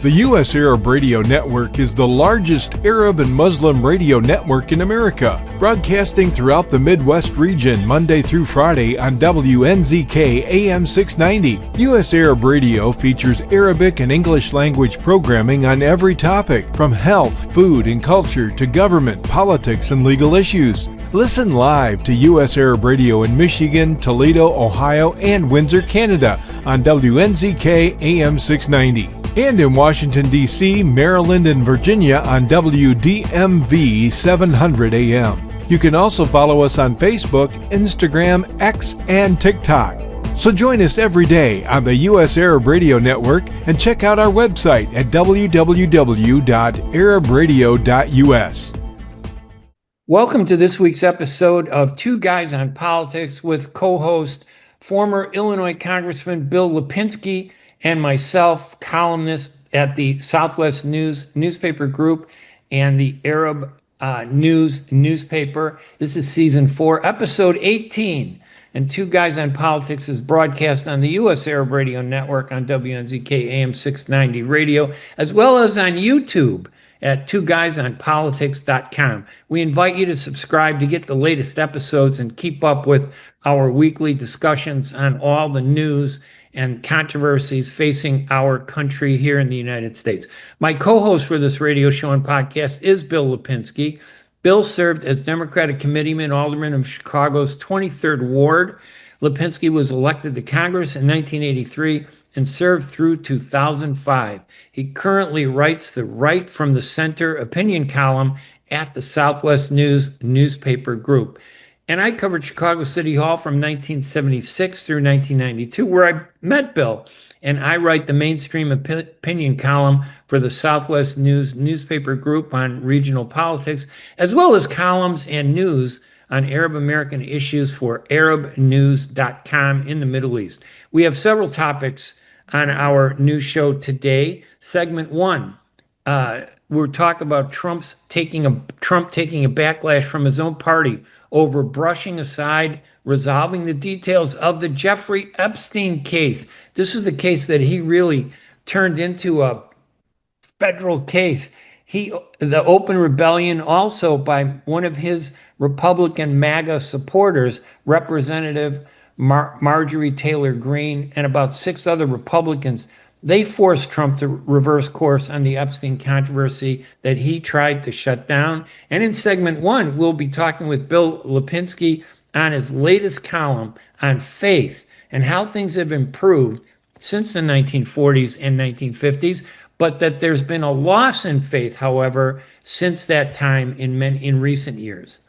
The U.S. Arab Radio Network is the largest Arab and Muslim radio network in America, broadcasting throughout the Midwest region Monday through Friday on WNZK AM 690. U.S. Arab Radio features Arabic and English language programming on every topic, from health, food, and culture to government, politics, and legal issues. Listen live to U.S. Arab Radio in Michigan, Toledo, Ohio, and Windsor, Canada on WNZK AM 690. And in Washington, D.C., Maryland, and Virginia on WDMV 700 AM. You can also follow us on Facebook, Instagram, X, and TikTok. So join us every day on the U.S. Arab Radio Network and check out our website at www.arabradio.us. Welcome to this week's episode of Two Guys on Politics with co-host, former Illinois Congressman Bill Lipinski, and myself, columnist at the Southwest News newspaper group and the Arab News newspaper. This is season 4, episode 18. And Two Guys on Politics is broadcast on the U.S. Arab Radio Network on WNZK AM 690 radio, as well as on YouTube at twoguysonpolitics.com. We invite you to subscribe to get the latest episodes and keep up with our weekly discussions on all the news and controversies facing our country here in the United States. My co-host for this radio show and podcast is Bill Lipinski. Bill served as Democratic committeeman, alderman of Chicago's 23rd Ward. Lipinski was elected to Congress in 1983 and served through 2005. He currently writes the Right from the Center opinion column at the Southwest News newspaper group. And I covered Chicago City Hall from 1976 through 1992, where I met Bill. And I write the mainstream opinion column for the Southwest News newspaper group on regional politics, as well as columns and news on Arab American issues for ArabNews.com in the Middle East. We have several topics on our news show today. Segment 1, we'll talk about Trump taking a backlash from his own party over brushing aside resolving the details of the Jeffrey Epstein case. This is the case that he really turned into a federal case. The open rebellion also by one of his Republican MAGA supporters, Representative Marjorie Taylor Greene, and about 6 other Republicans. They forced Trump to reverse course on the Epstein controversy that he tried to shut down. And in segment 1, we'll be talking with Bill Lipinski on his latest column on faith and how things have improved since the 1940s and 1950s, but that there's been a loss in faith, however, since that time in recent years.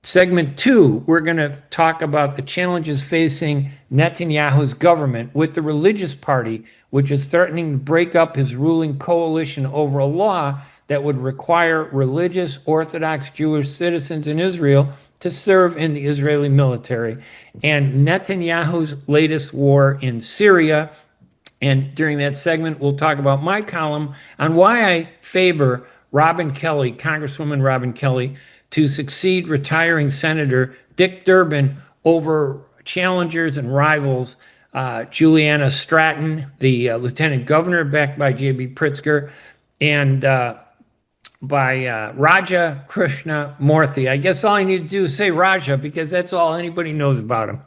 Segment 2, we're going to talk about the challenges facing Netanyahu's government with the religious party, which is threatening to break up his ruling coalition over a law that would require religious Orthodox Jewish citizens in Israel to serve in the Israeli military, and Netanyahu's latest war in Syria. And during that segment, we'll talk about my column on why I favor Congresswoman Robin Kelly, to succeed retiring Senator Dick Durbin over challengers and rivals Juliana Stratton, the lieutenant governor backed by J.B. Pritzker, and by Raja Krishnamurthy. I guess all I need to do is say Raja because that's all anybody knows about him.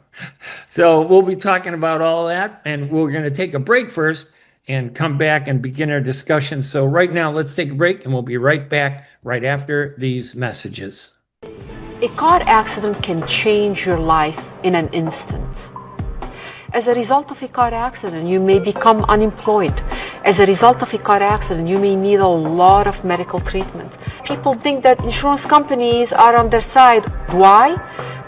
So we'll be talking about all that, and we're going to take a break first and come back and begin our discussion. So right now, let's take a break, and we'll be right back right after these messages. A car accident can change your life in an instant. As a result of a car accident, you may become unemployed. As a result of a car accident, you may need a lot of medical treatment. People think that insurance companies are on their side. Why?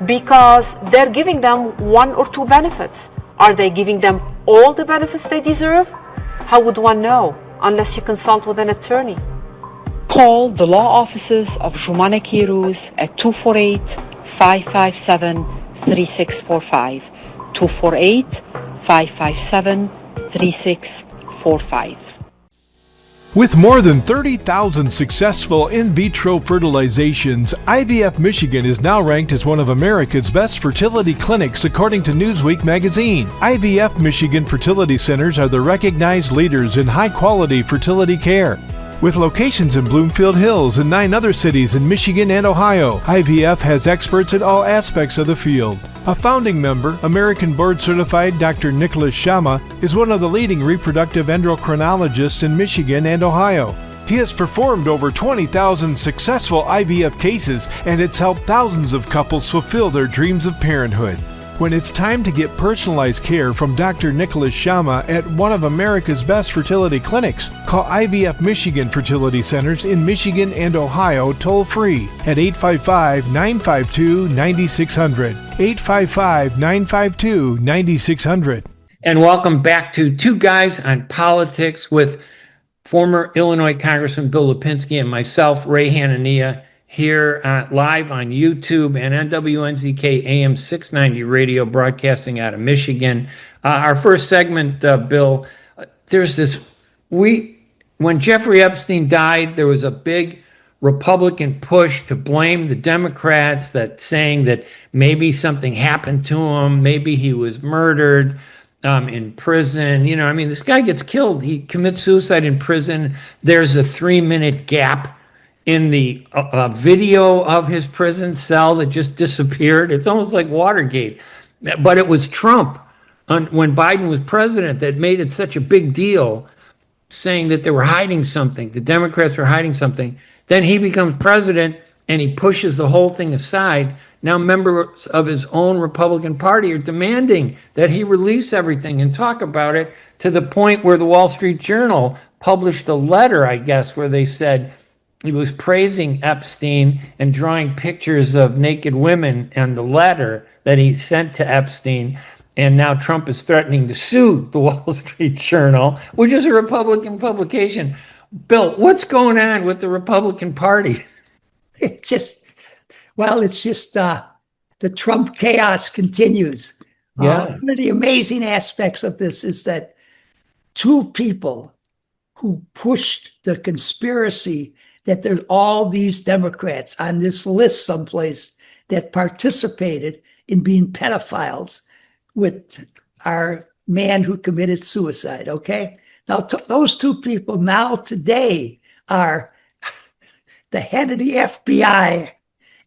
Because they're giving them 1 or 2 benefits. Are they giving them all the benefits they deserve? How would one know unless you consult with an attorney? Call the law offices of Jumana Kiruz at 248-557-3645. 248-557-3645. With more than 30,000 successful in vitro fertilizations, IVF Michigan is now ranked as one of America's best fertility clinics according to Newsweek magazine. IVF Michigan fertility centers are the recognized leaders in high-quality fertility care. With locations in Bloomfield Hills and 9 other cities in Michigan and Ohio, IVF has experts in all aspects of the field. A founding member, American board-certified Dr. Nicholas Shama, is one of the leading reproductive endocrinologists in Michigan and Ohio. He has performed over 20,000 successful IVF cases, and it's helped thousands of couples fulfill their dreams of parenthood. When it's time to get personalized care from Dr. Nicholas Shama at one of America's best fertility clinics, call IVF Michigan Fertility Centers in Michigan and Ohio toll-free at 855-952-9600. 855-952-9600. And welcome back to Two Guys on Politics with former Illinois Congressman Bill Lipinski and myself, Ray Hanania, here live on YouTube and on WNZK AM 690 radio, broadcasting out of Michigan. Our first segment, Bill, there's this, when Jeffrey Epstein died, there was a big Republican push to blame the Democrats, that saying that maybe something happened to him, maybe he was murdered in prison. You know, I mean, this guy gets killed. He commits suicide in prison. There's a 3-minute gap in the video of his prison cell that just disappeared. It's almost like Watergate. But it was Trump, when Biden was president, that made it such a big deal, saying that they were hiding something. The Democrats were hiding something. Then he becomes president and he pushes the whole thing aside. Now members of his own Republican Party are demanding that he release everything and talk about it, to the point where the Wall Street Journal published a letter, I guess, where they said he was praising Epstein and drawing pictures of naked women in the letter that he sent to Epstein. And now Trump is threatening to sue the Wall Street Journal, which is a Republican publication. Bill, what's going on with the Republican Party? It's just the Trump chaos continues. Yeah. One of the amazing aspects of this is that two people who pushed the conspiracy that there's all these Democrats on this list someplace that participated in being pedophiles with our man who committed suicide, okay? Now, those two people now today are the head of the FBI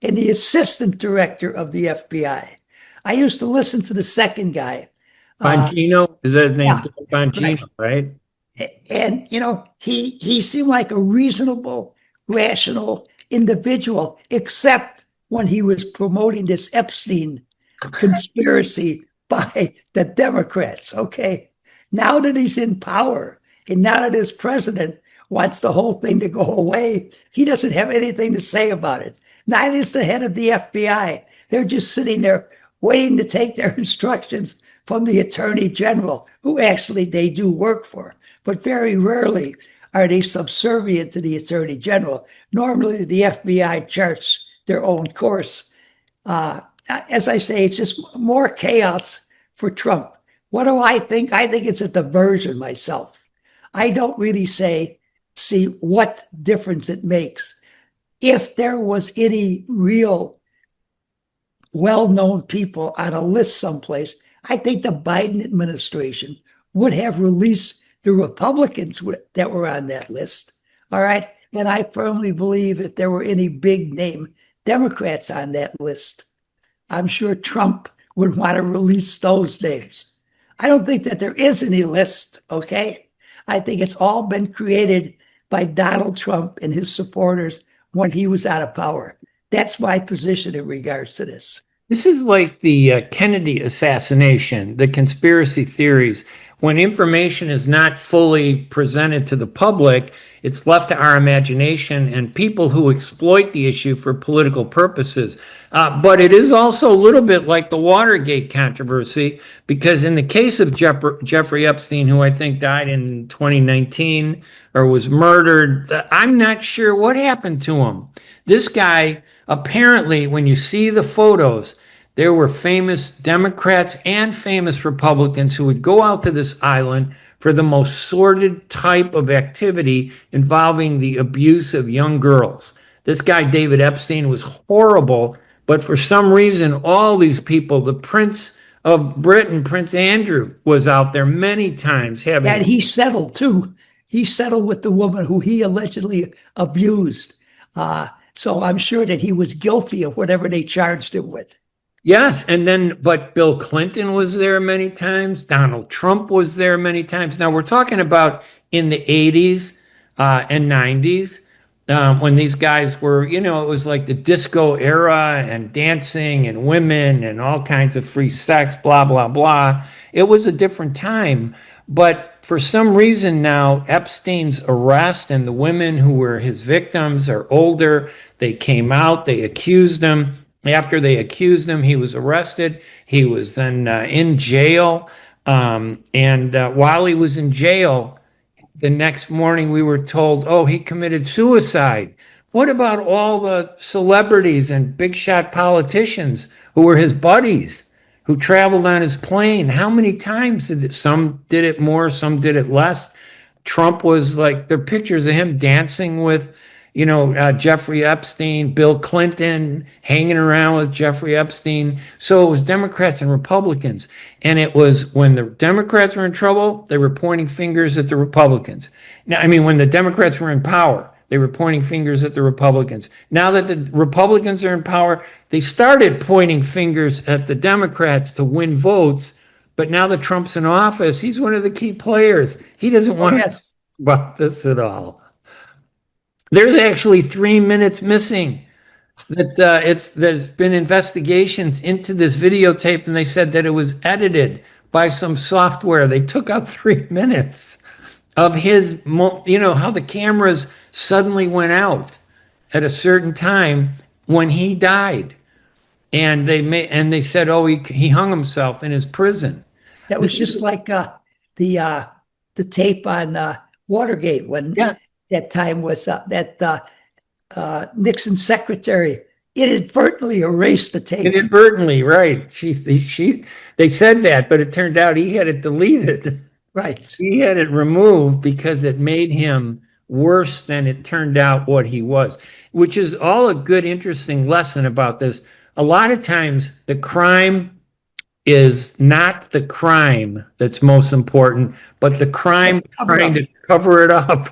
and the assistant director of the FBI. I used to listen to the second guy. Bongino? Is that his name? Yeah, Bongino, right? And, you know, he seemed like a reasonable, rational individual, except when he was promoting this Epstein conspiracy by the Democrats, okay? Now that he's in power, and now that his president wants the whole thing to go away, he doesn't have anything to say about it. Neither is the head of the FBI. They're just sitting there waiting to take their instructions from the Attorney General, who actually they do work for. But very rarely are they subservient to the Attorney General. Normally, the FBI charts their own course. As I say, it's just more chaos for Trump. What do I think? I think it's a diversion myself. I don't really see what difference it makes. If there was any real well-known people on a list someplace, I think the Biden administration would have released the Republicans that were on that list. All right. And I firmly believe if there were any big name Democrats on that list, I'm sure Trump would want to release those names. I don't think that there is any list. Okay. I think it's all been created by Donald Trump and his supporters when he was out of power. That's my position in regards to this. This is like the Kennedy assassination, the conspiracy theories. When information is not fully presented to the public, it's left to our imagination and people who exploit the issue for political purposes. But it is also a little bit like the Watergate controversy, because in the case of Jeffrey Epstein, who I think died in 2019 or was murdered, I'm not sure what happened to him. This guy, apparently, when you see the photos, there were famous Democrats and famous Republicans who would go out to this island for the most sordid type of activity involving the abuse of young girls. This guy, David Epstein, was horrible, but for some reason, all these people, the Prince of Britain, Prince Andrew, was out there many times having. And he settled too. He settled with the woman who he allegedly abused. So I'm sure that he was guilty of whatever they charged him with. Yes, and then, but Bill Clinton was there many times. Donald Trump was there many times. Now we're talking about in the 80s and 90s when these guys were, it was like the disco era and dancing and women and all kinds of free sex, blah, blah, blah. It was a different time. But for some reason now, Epstein's arrest and the women who were his victims are older. They came out, they accused him. After they accused him, he was arrested. He was then in jail. And while he was in jail, the next morning we were told, oh, he committed suicide. What about all the celebrities and big shot politicians who were his buddies, who traveled on his plane? How many times some did it more, some did it less? Trump was like, there are pictures of him dancing with Jeffrey Epstein, Bill Clinton, hanging around with Jeffrey Epstein. So it was Democrats and Republicans. And it was when the Democrats were in trouble, they were pointing fingers at the Republicans. Now, I mean, when the Democrats were in power, they were pointing fingers at the Republicans. Now that the Republicans are in power, they started pointing fingers at the Democrats to win votes. But now that Trump's in office, he's one of the key players. He doesn't want to talk about this at all. There's actually 3 minutes missing. There's been investigations into this videotape, and they said that it was edited by some software. They took out 3 minutes of his, how the cameras suddenly went out at a certain time when he died, and they said, oh, he hung himself in his prison. That was just like the tape on Watergate when. Yeah. That time was that Nixon's secretary inadvertently erased the tape. Inadvertently, right. They said that, but it turned out he had it deleted. Right. He had it removed because it made him worse than it turned out what he was, which is all a good, interesting lesson about this. A lot of times the crime is not the crime that's most important, but the crime trying to cover it up.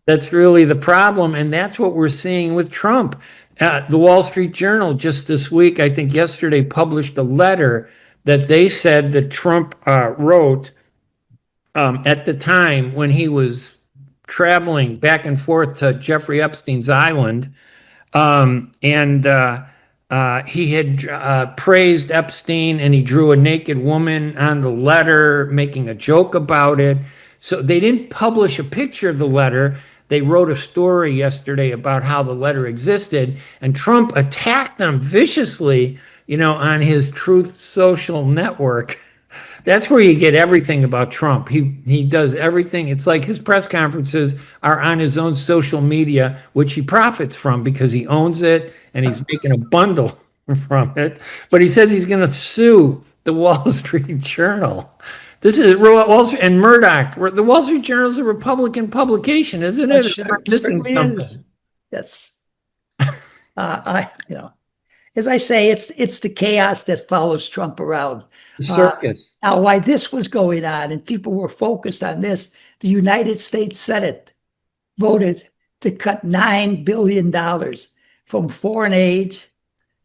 That's really the problem, and that's what we're seeing with Trump. The Wall Street Journal just this week, I think yesterday, published a letter that they said that Trump wrote at the time when he was traveling back and forth to Jeffrey Epstein's island, he had praised Epstein, and he drew a naked woman on the letter, making a joke about it. So they didn't publish a picture of the letter. They wrote a story yesterday about how the letter existed, and Trump attacked them viciously, on his Truth Social network. That's where you get everything about Trump. He does everything. It's like his press conferences are on his own social media, which he profits from because he owns it and he's making a bundle from it. But he says he's going to sue the Wall Street Journal. This is Wall Street and Murdoch. The Wall Street Journal is a Republican publication, isn't it? It certainly is. Yes. As I say, it's the chaos that follows Trump around. The circus. Now, why this was going on and people were focused on this, the United States Senate voted to cut $9 billion from foreign aid,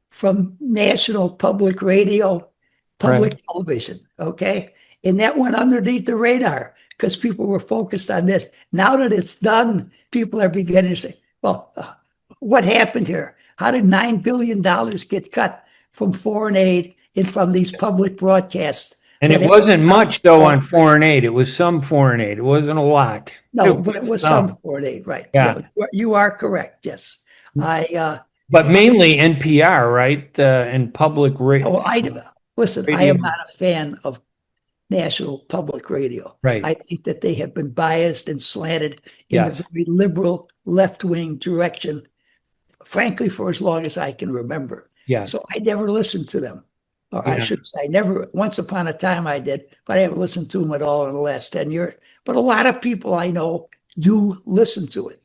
from national public radio, public television, okay? And that went underneath the radar because people were focused on this. Now that it's done, people are beginning to say, well, what happened here? How did $9 billion get cut from foreign aid and from these public broadcasts? And it wasn't much, though, on foreign aid. It was some foreign aid. It wasn't a lot. No, but it was some foreign aid, right? Yeah. You are correct, yes. But mainly NPR, right? And public radio. Listen, I am not a fan of national public radio. Right. I think that they have been biased and slanted in the very liberal left-wing direction, frankly, for as long as I can remember. Yeah. So I never listened to them. Or I should say, never, once upon a time I did, but I haven't listened to him at all in the last 10 years. But a lot of people I know do listen to it.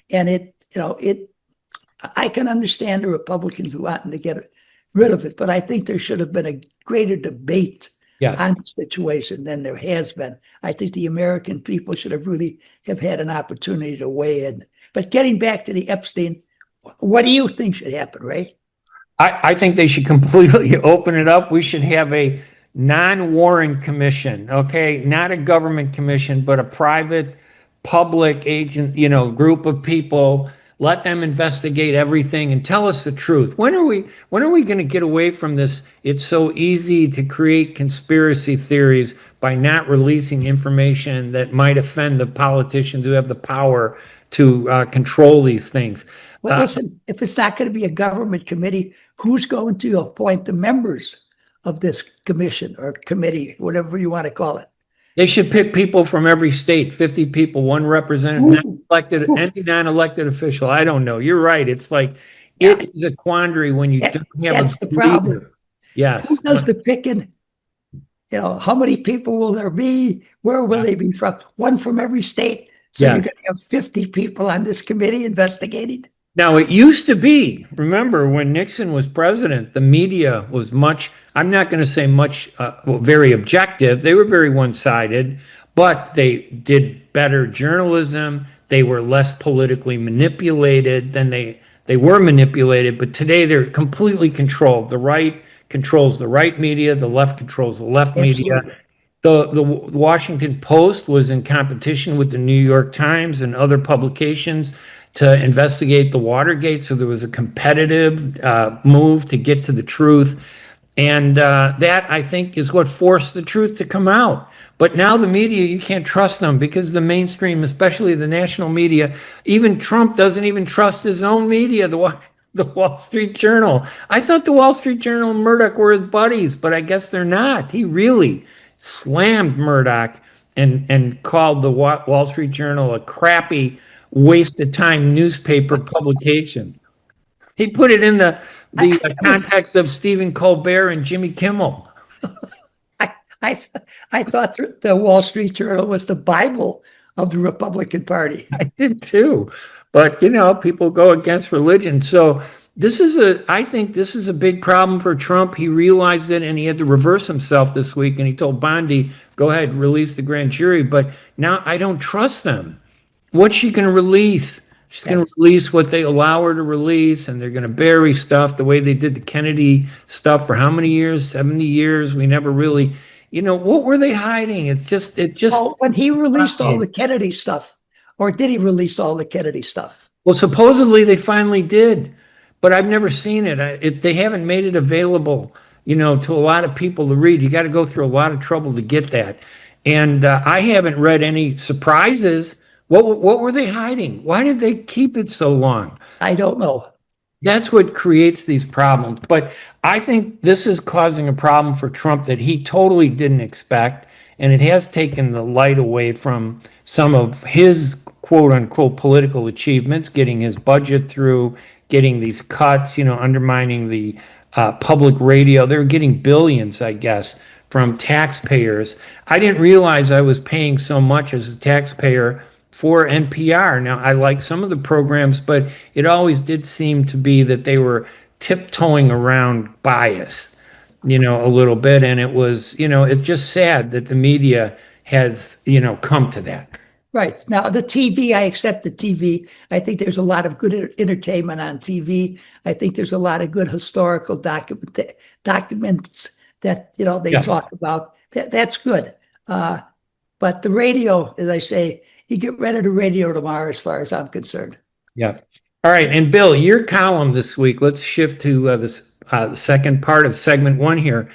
And I can understand the Republicans wanting to get rid of it, but I think there should have been a greater debate on the situation than there has been. I think the American people should have really have had an opportunity to weigh in. But getting back to the Epstein, what do you think should happen, Ray? I think they should completely open it up. We should have a non-Warren commission, okay? Not a government commission, but a private public agent, group of people. Let them investigate everything and tell us the truth. When are we going to get away from this? It's so easy to create conspiracy theories by not releasing information that might offend the politicians who have the power to control these things. Well, listen, if it's not going to be a government committee, who's going to appoint the members of this commission or committee, whatever you want to call it? They should pick people from every state, 50 people, one representative, any non-elected official. I don't know. You're right. It's like, it is a quandary when you don't have that's the problem. leader. Yes. Who does the picking? How many people will there be? Where will they be from? One from every state. So you're going to have 50 people on this committee investigating. Now, it used to be, remember, when Nixon was president, the media was I'm not going to say very objective. They were very one-sided, but they did better journalism. They were less politically manipulated than they were manipulated. But today they're completely controlled. The right controls the right media. The left controls the left media. The Washington Post was in competition with the New York Times and other publications to investigate the Watergate. So there was a competitive move to get to the truth. And that, I think, is what forced the truth to come out. But now the media, you can't trust them because the mainstream, especially the national media, even Trump doesn't even trust his own media, the Wall Street Journal. I thought the Wall Street Journal and Murdoch were his buddies, but I guess they're not. He really slammed Murdoch and called the Wall Street Journal a crappy, waste of time newspaper publication. He put it in the context of Stephen Colbert and Jimmy Kimmel. I thought the Wall Street Journal was the Bible of the Republican Party. I did too, but people go against religion. So I think this is a big problem for Trump. He realized it and he had to reverse himself this week. And he told Bondi, go ahead, release the grand jury. But now I don't trust them. What's she going to release? She's going to release what they allow her to release, and they're going to bury stuff the way they did the Kennedy stuff for how many years? 70 years. We never really, what were they hiding? It just. Well, when he released all the Kennedy stuff, or did he release all the Kennedy stuff? Well, supposedly they finally did, but I've never seen it. They haven't made it available, to a lot of people to read. You got to go through a lot of trouble to get that. And I haven't read any surprises. What were they hiding? Why did they keep it so long? I don't know. That's what creates these problems. But I think this is causing a problem for Trump that he totally didn't expect. And it has taken the light away from some of his quote unquote political achievements, getting his budget through, getting these cuts, undermining the public radio. They're getting billions, I guess, from taxpayers. I didn't realize I was paying so much as a taxpayer for NPR. Now, I like some of the programs, but it always did seem to be that they were tiptoeing around bias, a little bit. And it was, it's just sad that the media has, come to that. Right. Now, the TV, I accept the TV. I think there's a lot of good entertainment on TV. I think there's a lot of good historical documents that, they talk about. That's good. But the radio, as I say, you get rid of the radio tomorrow as far as I'm concerned. Yeah. All right. And Bill, your column this week, let's shift to the second part of segment one here.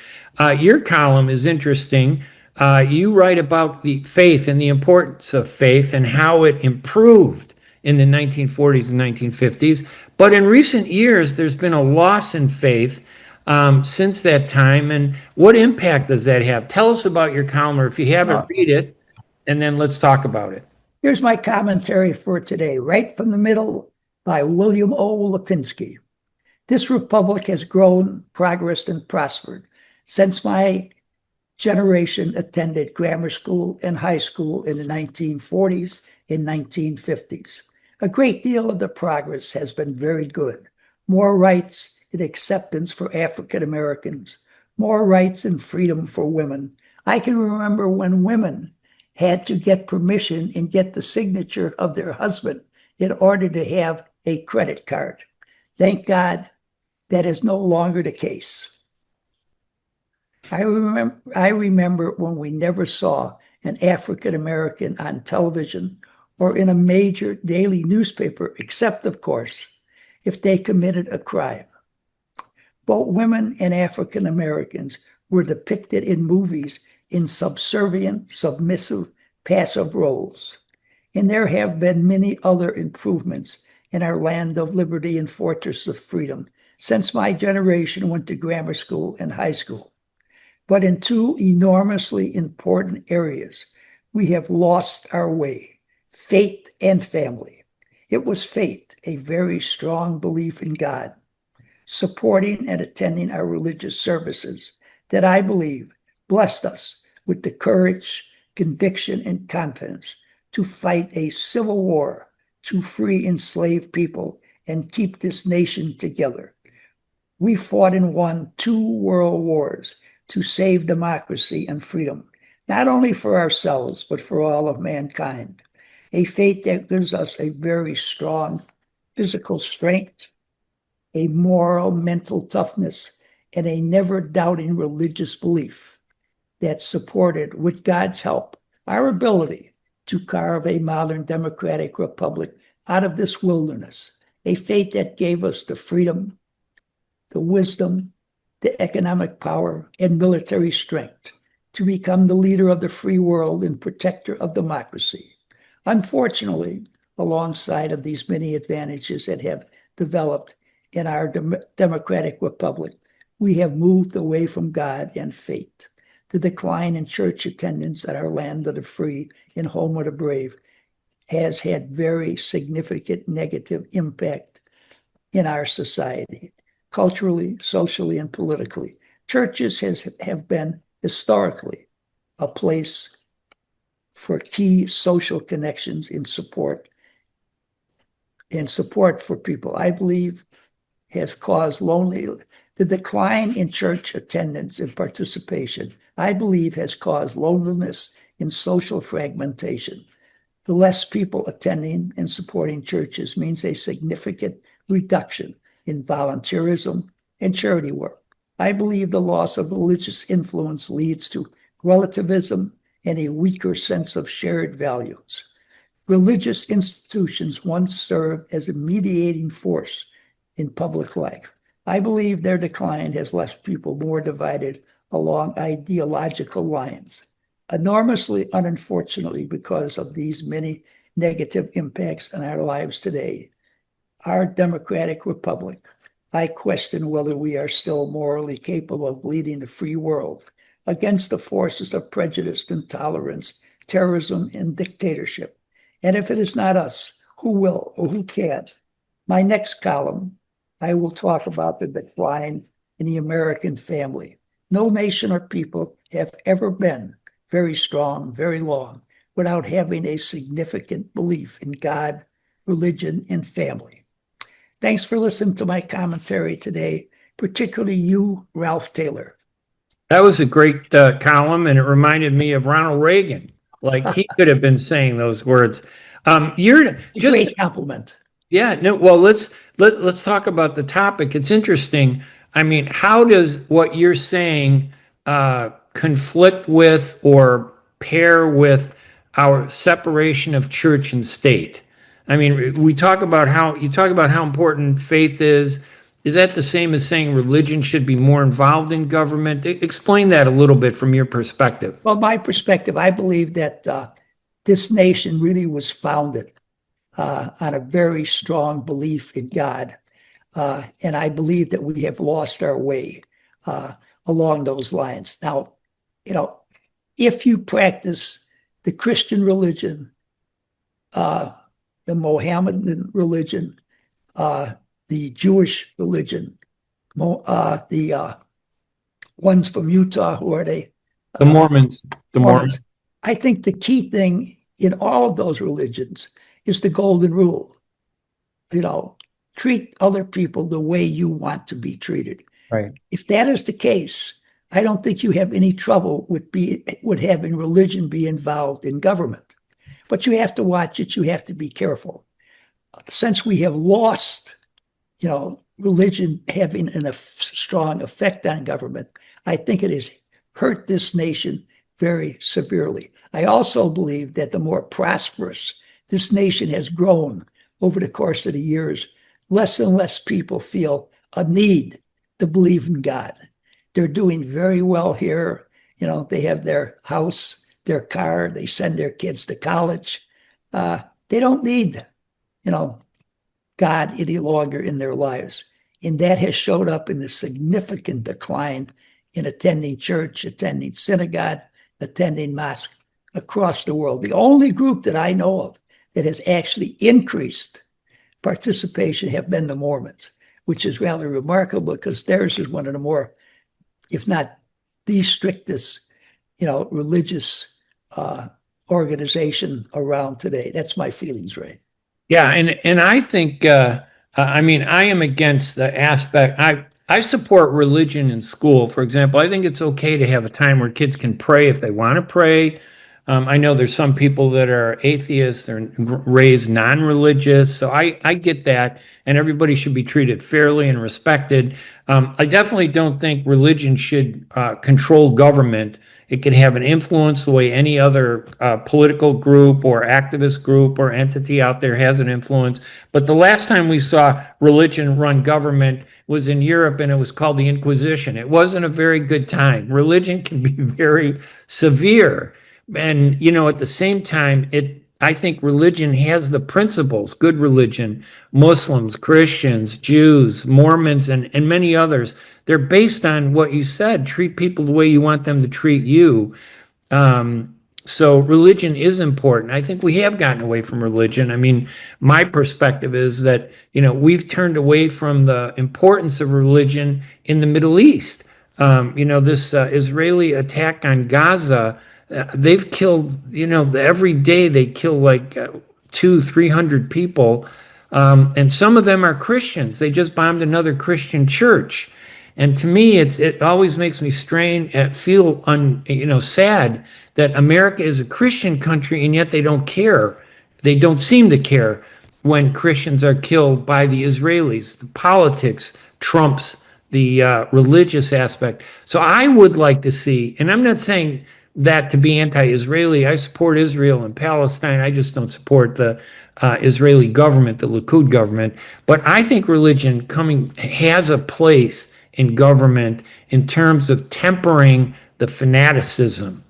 Your column is interesting. You write about the faith and the importance of faith and how it improved in the 1940s and 1950s. But in recent years, there's been a loss in faith since that time. And what impact does that have? Tell us about your column, or if you haven't, read it, and then let's talk about it. Here's my commentary for today, right from the middle, by William O. Lipinski. This republic has grown, progressed, and prospered. Since my generation attended grammar school and high school in the 1940s and 1950s, a great deal of the progress has been very good. More rights and acceptance for African Americans, more rights and freedom for women. I can remember when women had to get permission and get the signature of their husband in order to have a credit card. Thank God that is no longer the case. I remember when we never saw an African American on television or in a major daily newspaper, except, of course, if they committed a crime. Both women and African Americans were depicted in movies in subservient, submissive, passive roles. And there have been many other improvements in our land of liberty and fortress of freedom since my generation went to grammar school and high school. But in two enormously important areas, we have lost our way: faith and family. It was faith, a very strong belief in God, supporting and attending our religious services, that I believe blessed us with the courage, conviction, and confidence to fight a civil war to free enslaved people and keep this nation together. We fought and won 2 world wars to save democracy and freedom, not only for ourselves, but for all of mankind. A faith that gives us a very strong physical strength, a moral, mental toughness, and a never doubting religious belief that supported, with God's help, our ability to carve a modern democratic republic out of this wilderness. A faith that gave us the freedom, the wisdom, the economic power, and military strength to become the leader of the free world and protector of democracy. Unfortunately, alongside of these many advantages that have developed in our democratic republic, we have moved away from God and faith. The decline in church attendance at our land of the free and home of the brave has had very significant negative impact in our society, culturally, socially, and politically. Churches have been historically a place for key social connections in support for people. I believe has caused the decline in church attendance and participation, I believe, has caused loneliness and social fragmentation. The less people attending and supporting churches means a significant reduction in volunteerism and charity work. I believe the loss of religious influence leads to relativism and a weaker sense of shared values. Religious institutions once served as a mediating force in public life. I believe their decline has left people more divided along ideological lines. Enormously, unfortunately, because of these many negative impacts on our lives today, our democratic republic, I question whether we are still morally capable of leading the free world against the forces of prejudice, intolerance, terrorism, and dictatorship. And if it is not us, who will or who can? My next column, I will talk about the decline in the American family. No nation or people have ever been very strong, very long, without having a significant belief in God, religion, and family. Thanks for listening to my commentary today, particularly you, Ralph Taylor. That was a great column, and it reminded me of Ronald Reagan. Like he could have been saying those words. You're just great compliment. Yeah, no, well, let's talk about the topic. It's interesting. I mean, how does what you're saying conflict with or pair with our separation of church and state? I mean, we talk about how important faith is. Is that the same as saying religion should be more involved in government? Explain that a little bit from your perspective. Well, my perspective, I believe that this nation really was founded on a very strong belief in God. And I believe that we have lost our way along those lines. Now, if you practice the Christian religion, the Mohammedan religion, the Jewish religion, the ones from Utah, who are they? The Mormons. The Mormons. I think the key thing in all of those religions is the golden rule. Treat other people the way you want to be treated. Right. If that is the case, I don't think you have any trouble with having religion be involved in government. But you have to watch it. You have to be careful. Since we have lost, religion having a strong effect on government, I think it has hurt this nation very severely. I also believe that the more prosperous this nation has grown over the course of the years, less and less people feel a need to believe in God. They're doing very well here. They have their house, their car, they send their kids to college. They don't need, God any longer in their lives. And that has showed up in the significant decline in attending church, attending synagogue, attending mosque across the world. The only group that I know of that has actually increased participation have been the Mormons, which is rather remarkable because theirs is one of the more, if not the strictest, religious organization around today. That's my feelings, Ray. Yeah, and I think I am against the aspect. I support religion in school. For example, I think it's okay to have a time where kids can pray if they want to pray. I know there's some people that are atheists, they're raised non-religious, so I get that, and everybody should be treated fairly and respected. I definitely don't think religion should control government. It can have an influence the way any other political group or activist group or entity out there has an influence. But the last time we saw religion run government was in Europe, and it was called the Inquisition. It wasn't a very good time. Religion can be very severe. And, at the same time, I think religion has the principles, good religion, Muslims, Christians, Jews, Mormons, and many others. They're based on what you said, treat people the way you want them to treat you. So religion is important. I think we have gotten away from religion. My perspective is that, we've turned away from the importance of religion in the Middle East. This Israeli attack on Gaza, they've killed, every day they kill like 200-300 people. And some of them are Christians. They just bombed another Christian church. And to me, it always makes me feel sad that America is a Christian country, and yet they don't care. They don't seem to care when Christians are killed by the Israelis. The politics trumps the religious aspect. So I would like to see, and I'm not saying that to be anti-Israeli. I support Israel and Palestine. I just don't support the Israeli government, the Likud government. But I think religion has a place in government in terms of tempering the fanaticism.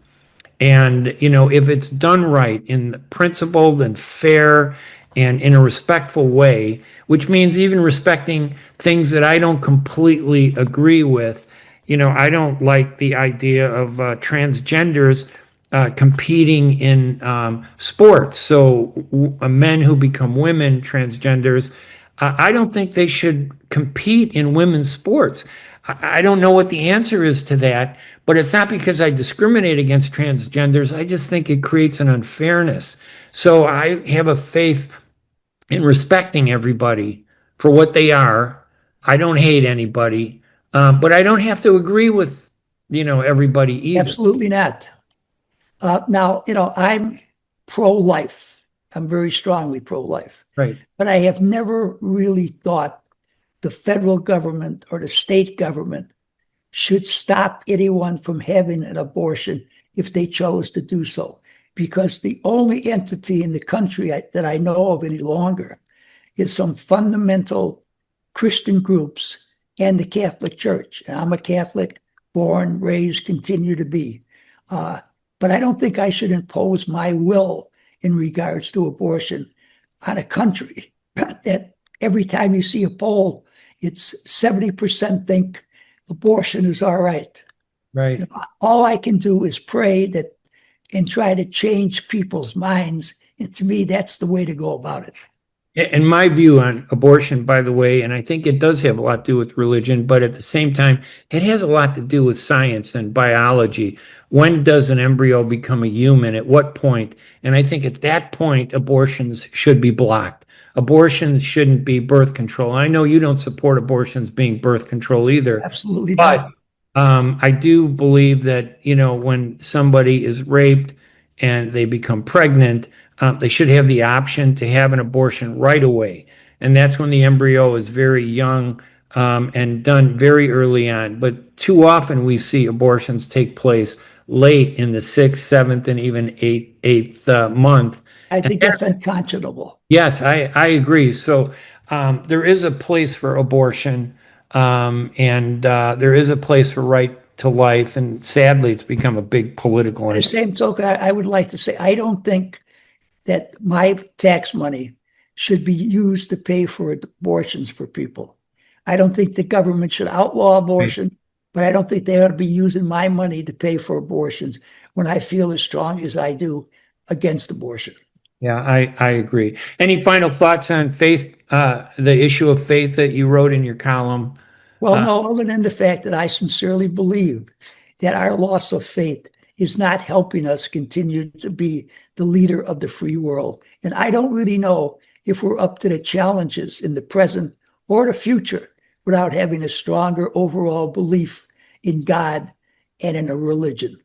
And, if it's done right in principled and fair and in a respectful way, which means even respecting things that I don't completely agree with. I don't like the idea of transgenders competing in sports. So men who become women, transgenders, I don't think they should compete in women's sports. I don't know what the answer is to that, but it's not because I discriminate against transgenders. I just think it creates an unfairness. So I have a faith in respecting everybody for what they are. I don't hate anybody. But I don't have to agree with, everybody either. Absolutely not. Now, I'm pro-life. I'm very strongly pro-life. Right. But I have never really thought the federal government or the state government should stop anyone from having an abortion if they chose to do so. Because the only entity in the country that I know of any longer is some fundamental Christian groups and the Catholic Church. And I'm a Catholic, born, raised, continue to be. But I don't think I should impose my will in regards to abortion on a country that every time you see a poll, it's 70% think abortion is all right. Right. All I can do is pray and try to change people's minds. And to me, that's the way to go about it. And my view on abortion, by the way, and I think it does have a lot to do with religion, but at the same time, it has a lot to do with science and biology. When does an embryo become a human? At what point? And I think at that point, abortions should be blocked. Abortions shouldn't be birth control. I know you don't support abortions being birth control either. Absolutely But not. I do believe that, when somebody is raped and they become pregnant, they should have the option to have an abortion right away. And that's when the embryo is very young, and done very early on. But too often we see abortions take place late in the sixth, seventh, and even eighth month. I think that's unconscionable. Yes, I agree. So there is a place for abortion, and there is a place for right to life. And sadly, it's become a big political At the issue. same token, I would like to say, I don't think that my tax money should be used to pay for abortions for people. I don't think the government should outlaw abortion, but I don't think they ought to be using my money to pay for abortions when I feel as strong as I do against abortion. Yeah, I agree. Any final thoughts on faith, the issue of faith that you wrote in your column? Well, no, other than the fact that I sincerely believe that our loss of faith is not helping us continue to be the leader of the free world. And I don't really know if we're up to the challenges in the present or the future without having a stronger overall belief in God and in a religion.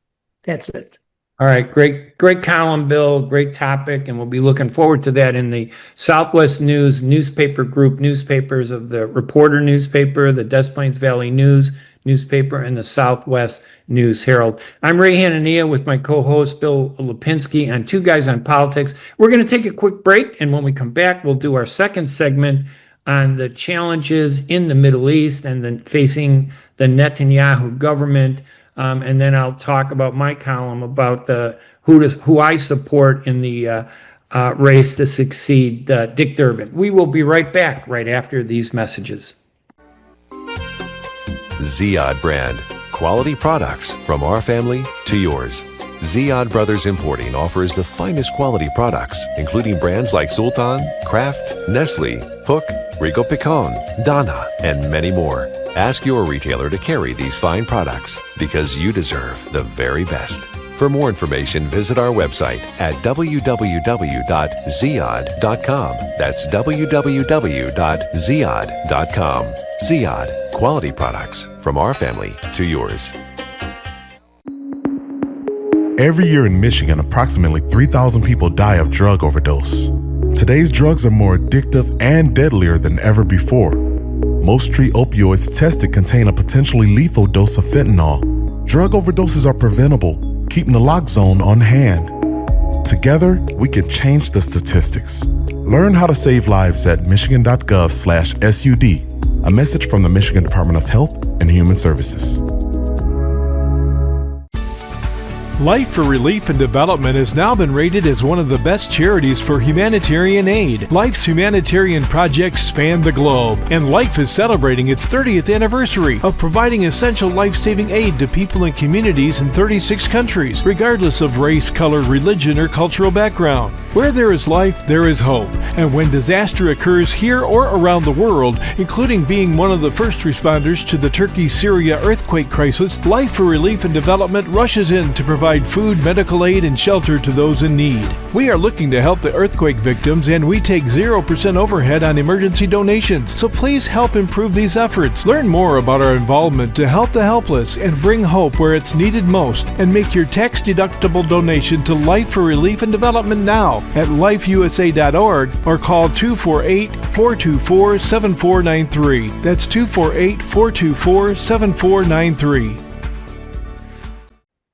That's it. All right, great column, Bill. Great topic, and we'll be looking forward to that in the Southwest News newspaper group, newspapers of the Reporter newspaper, the Des Plaines Valley News newspaper, and the Southwest News Herald. I'm Ray Hanania with my co-host Bill Lipinski on Two Guys on Politics. We're going to take a quick break, and when we come back, we'll do our second segment on the challenges in the Middle East and then facing the Netanyahu government. And then I'll talk about my column about who I support in the race to succeed Dick Durbin. We will be right back right after these messages. Ziyad brand. Quality products from our family to yours. Ziyad Brothers Importing offers the finest quality products, including brands like Sultan, Kraft, Nestle, Hook, Rico Picon, Donna, and many more. Ask your retailer to carry these fine products because you deserve the very best. For more information, visit our website at www.ziyad.com. That's www.ziyad.com. Ziyad, quality products from our family to yours. Every year in Michigan, approximately 3,000 people die of drug overdose. Today's drugs are more addictive and deadlier than ever before. Most street opioids tested contain a potentially lethal dose of fentanyl. Drug overdoses are preventable. Keep naloxone on hand. Together, we can change the statistics. Learn how to save lives at michigan.gov/SUD. A message from the Michigan Department of Health and Human Services. Life for Relief and Development has now been rated as one of the best charities for humanitarian aid. Life's humanitarian projects span the globe, and Life is celebrating its 30th anniversary of providing essential life-saving aid to people and communities in 36 countries, regardless of race, color, religion, or cultural background. Where there is life, there is hope. And when disaster occurs here or around the world, including being one of the first responders to the Turkey-Syria earthquake crisis, Life for Relief and Development rushes in to provide food, medical aid, and shelter to those in need. We are looking to help the earthquake victims, and we take 0% overhead on emergency donations. So please help improve these efforts. Learn more about our involvement to help the helpless and bring hope where it's needed most, and make your tax-deductible donation to Life for Relief and Development now at lifeusa.org or call 248-424-7493. That's 248-424-7493.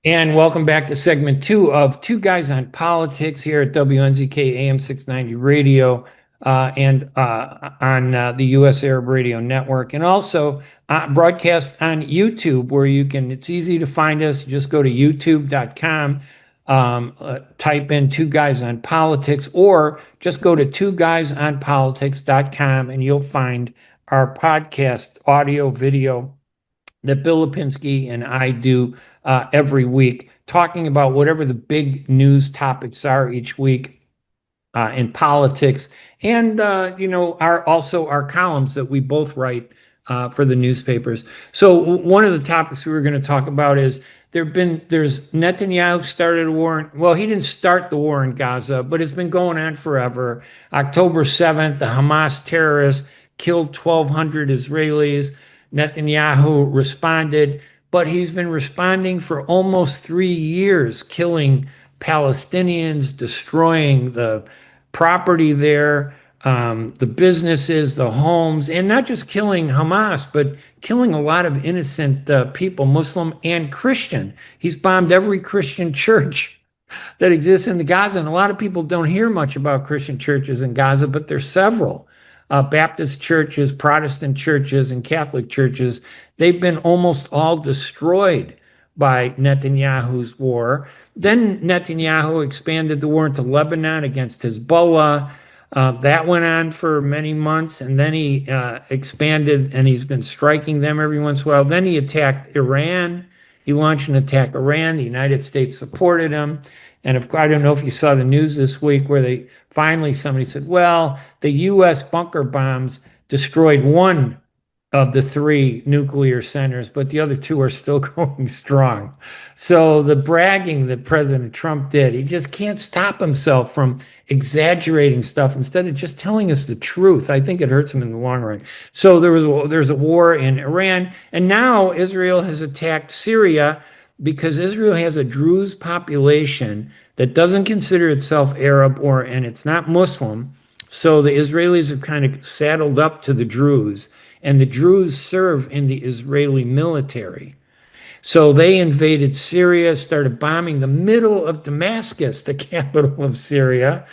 And welcome back to segment 2 of Two Guys on Politics here at WNZK AM 690 Radio and on the U.S. Arab Radio Network, and also broadcast on YouTube, where it's easy to find us. You just go to youtube.com, type in Two Guys on Politics, or just go to twoguysonpolitics.com, and you'll find our podcast, audio, video, that Bill Lipinski and I do every week, talking about whatever the big news topics are each week. in politics, and our columns that we both write for the newspapers. So one of the topics we were going to talk about is there's Netanyahu started a war. Well, he didn't start the war in Gaza, but it's been going on forever. October 7th, the Hamas terrorists killed 1,200 Israelis. Netanyahu responded, but he's been responding for almost 3 years, killing Palestinians, destroying the property there, the businesses, the homes, and not just killing Hamas, but killing a lot of innocent people, Muslim and Christian. He's bombed every Christian church that exists in the Gaza. And a lot of people don't hear much about Christian churches in Gaza, but there's several. Baptist churches, Protestant churches, and Catholic churches. They've been almost all destroyed by Netanyahu's war. Then Netanyahu expanded the war into Lebanon against Hezbollah. That went on for many months, and then he expanded, and he's been striking them every once in a while. Then he attacked Iran. He launched an attack on Iran. The United States supported him. And I don't know if you saw the news this week where somebody said, well, the U.S. bunker bombs destroyed one of the 3 nuclear centers, but the other 2 are still going strong. So the bragging that President Trump did, he just can't stop himself from exaggerating stuff instead of just telling us the truth. I think it hurts him in the long run. So there's a war in Iran, and now Israel has attacked Syria because Israel has a Druze population that doesn't consider itself Arab and it's not Muslim. So the Israelis have kind of saddled up to the Druze, and the Druze serve in the Israeli military. So they invaded Syria, started bombing the middle of Damascus, the capital of Syria,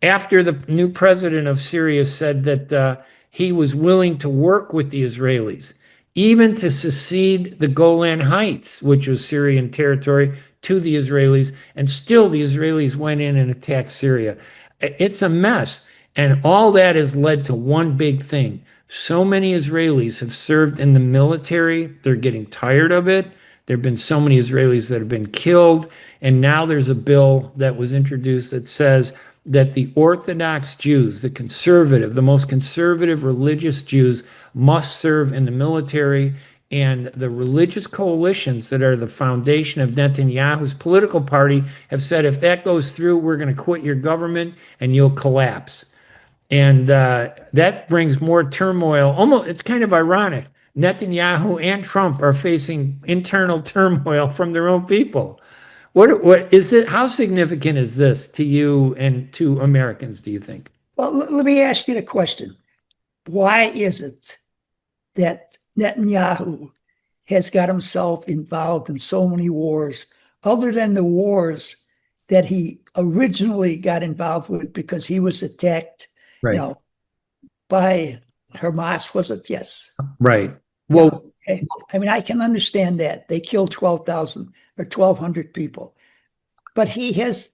after the new president of Syria said that he was willing to work with the Israelis, even to secede the Golan Heights, which was Syrian territory, to the Israelis, and still the Israelis went in and attacked Syria. It's a mess, and all that has led to one big thing. So many Israelis have served in the military, they're getting tired of it. There have been so many Israelis that have been killed, and now there's a bill that was introduced that says that the Orthodox Jews, the most conservative religious Jews, must serve in the military, and the religious coalitions that are the foundation of Netanyahu's political party have said, if that goes through, we're going to quit your government and you'll collapse. And that brings more turmoil. Almost, it's kind of ironic. Netanyahu and Trump are facing internal turmoil from their own people. What is it? How significant is this to you and to Americans, do you think? Well, let me ask you the question. Why is it that Netanyahu has got himself involved in so many wars, other than the wars that he originally got involved with because he was attacked, right, by Hamas, was it? Yes. Right. Well, I mean, I can understand that. They killed 12,000 or 1,200 people. But he has,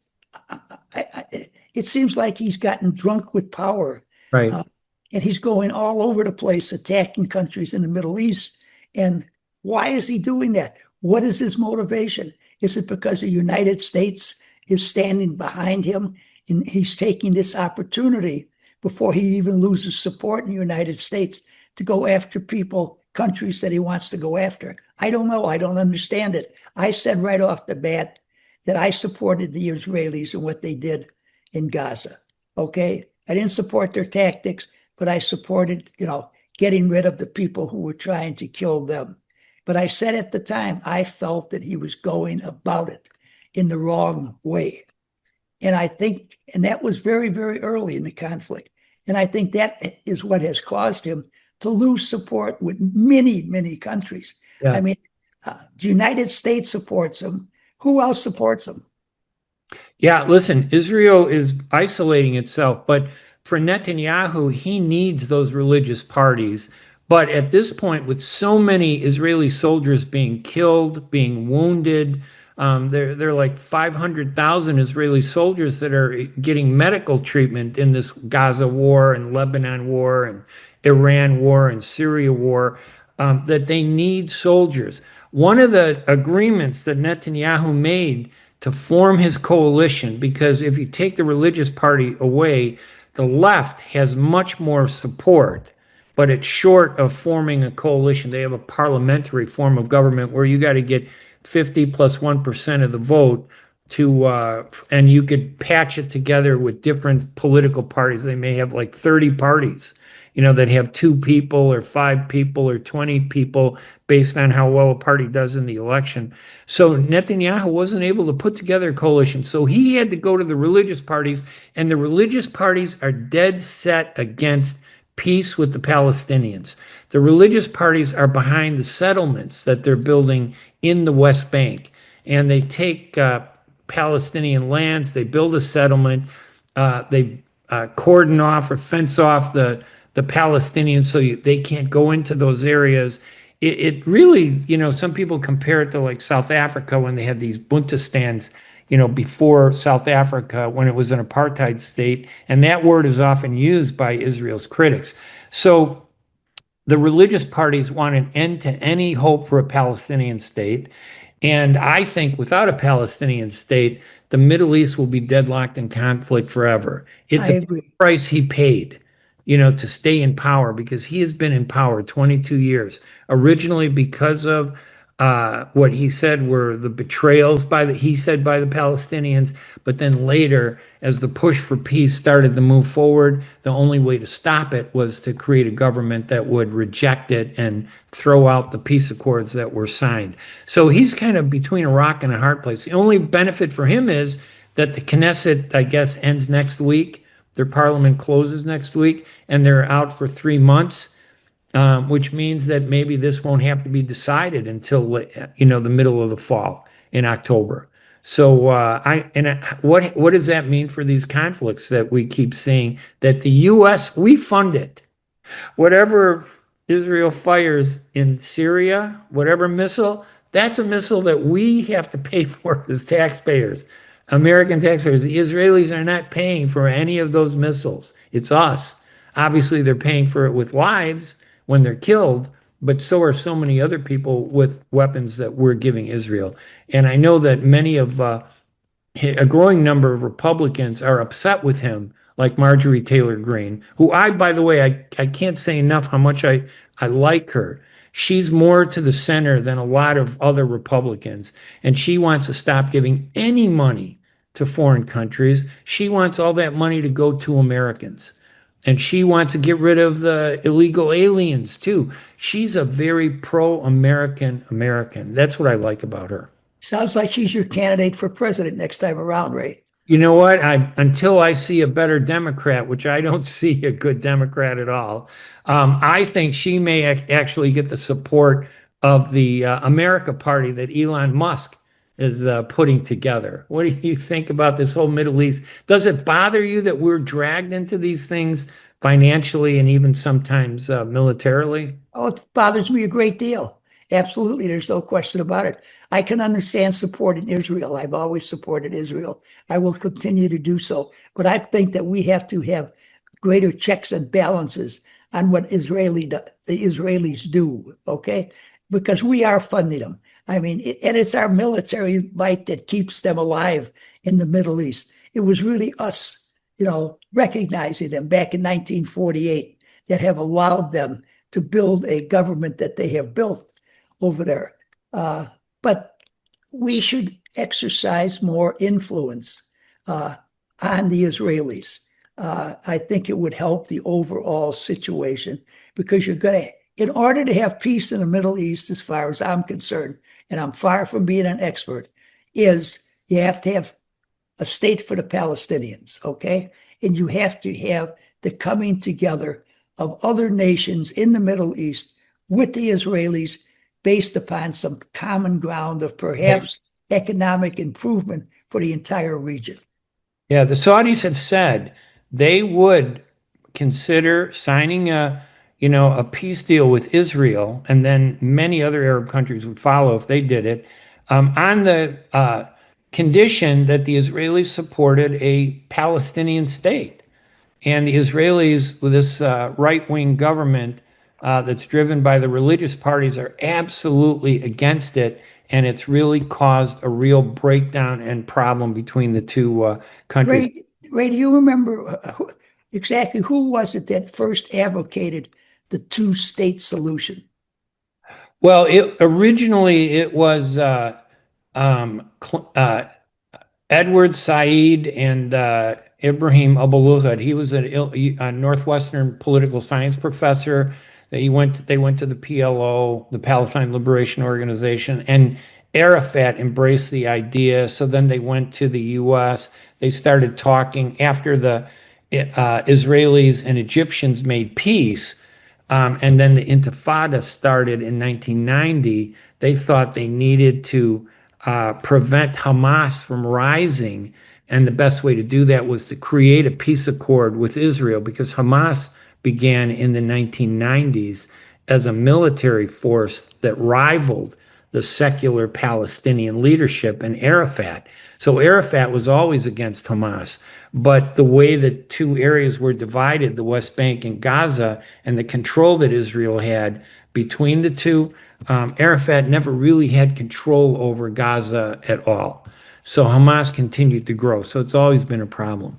it seems like he's gotten drunk with power. right. And he's going all over the place, attacking countries in the Middle East. And why is he doing that? What is his motivation? Is it because the United States is standing behind him and he's taking this opportunity before he even loses support in the United States to go after countries that he wants to go after? I don't know. I don't understand it. I said right off the bat that I supported the Israelis and what they did in Gaza. Okay. I didn't support their tactics, but I supported, getting rid of the people who were trying to kill them. But I said at the time, I felt that he was going about it in the wrong way. And I think, and that was very, very early in the conflict. And I think that is what has caused him to lose support with many, many countries. Yeah. I mean, the United States supports him. Who else supports him? Yeah, listen, Israel is isolating itself, but for Netanyahu, he needs those religious parties. But at this point, with so many Israeli soldiers being killed, being wounded, there are like 500,000 Israeli soldiers that are getting medical treatment in this Gaza war and Lebanon war and Iran war and Syria war, that they need soldiers. One of the agreements that Netanyahu made to form his coalition, because if you take the religious party away, the left has much more support, but it's short of forming a coalition. They have a parliamentary form of government where you got to get 50 plus 1% of the vote to, and you could patch it together with different political parties. They may have like 30 parties, that have 2 people or 5 people or 20 people based on how well a party does in the election. So Netanyahu wasn't able to put together a coalition. So he had to go to the religious parties, and the religious parties are dead set against peace with the Palestinians. The religious parties are behind the settlements that they're building in the West Bank, and they take Palestinian lands, they build a settlement, they cordon off or fence off the Palestinians so they can't go into those areas. It really, some people compare it to like South Africa when they had these Buntastans, before South Africa when it was an apartheid state. And that word is often used by Israel's critics. So the religious parties want an end to any hope for a Palestinian state. And I think without a Palestinian state, the Middle East will be deadlocked in conflict forever. It's I a agree. price he paid, to stay in power, because he has been in power 22 years, originally because of what he said were the betrayals by the Palestinians, but then later, as the push for peace started to move forward, the only way to stop it was to create a government that would reject it and throw out the peace accords that were signed. So he's kind of between a rock and a hard place. The only benefit for him is that the Knesset, I guess, ends next week. Their parliament closes next week, and they're out for 3 months. Which means that maybe this won't have to be decided until the middle of the fall in October. So what does that mean for these conflicts that we keep seeing? That the U.S. we fund it, whatever Israel fires in Syria, whatever missile, that's a missile that we have to pay for as taxpayers, American taxpayers. The Israelis are not paying for any of those missiles. It's us. Obviously, they're paying for it with lives when they're killed, but so are so many other people with weapons that we're giving Israel. And I know that many of a growing number of Republicans are upset with him, like Marjorie Taylor Greene, who by the way, I can't say enough how much I like her. She's more to the center than a lot of other Republicans, and she wants to stop giving any money to foreign countries. She wants all that money to go to Americans. And she wants to get rid of the illegal aliens too. She's a very pro-American American. That's what I like about her. Sounds like she's your candidate for president next time around, Ray. You know what? Until I see a better Democrat, which I don't see a good Democrat at all, I think she may actually get the support of the America Party that Elon Musk is putting together. What do you think about this whole Middle East? Does it bother you that we're dragged into these things financially and even sometimes militarily? Oh, it bothers me a great deal. Absolutely. There's no question about it. I can understand supporting Israel. I've always supported Israel. I will continue to do so. But I think that we have to have greater checks and balances on what the Israelis do, okay? Because we are funding them. I mean, and it's our military might that keeps them alive in the Middle East. It was really us, recognizing them back in 1948 that have allowed them to build a government that they have built over there. But we should exercise more influence on the Israelis. I think it would help the overall situation, because in order to have peace in the Middle East, as far as I'm concerned, and I'm far from being an expert, is you have to have a state for the Palestinians, okay? And you have to have the coming together of other nations in the Middle East with the Israelis based upon some common ground of perhaps economic improvement for the entire region. Yeah, the Saudis have said they would consider signing a peace deal with Israel, and then many other Arab countries would follow if they did it, on the condition that the Israelis supported a Palestinian state. And the Israelis, with this right-wing government that's driven by the religious parties, are absolutely against it. and it's really caused a real breakdown and problem between the two countries. Ray, do you remember exactly who was it that first advocated the two-state solution? Well, originally it was Edward Said and Ibrahim Abu-Lughod. He was a Northwestern political science professor. They went to the PLO, the Palestine Liberation Organization, and Arafat embraced the idea. So then they went to the U.S. They started talking after the Israelis and Egyptians made peace. And then the Intifada started in 1990. They thought they needed to prevent Hamas from rising. And the best way to do that was to create a peace accord with Israel, because Hamas began in the 1990s as a military force that rivaled the secular Palestinian leadership and Arafat. So Arafat was always against Hamas. But the way the two areas were divided, the West Bank and Gaza, and the control that Israel had between the two, Arafat never really had control over Gaza at all. So Hamas continued to grow. So it's always been a problem.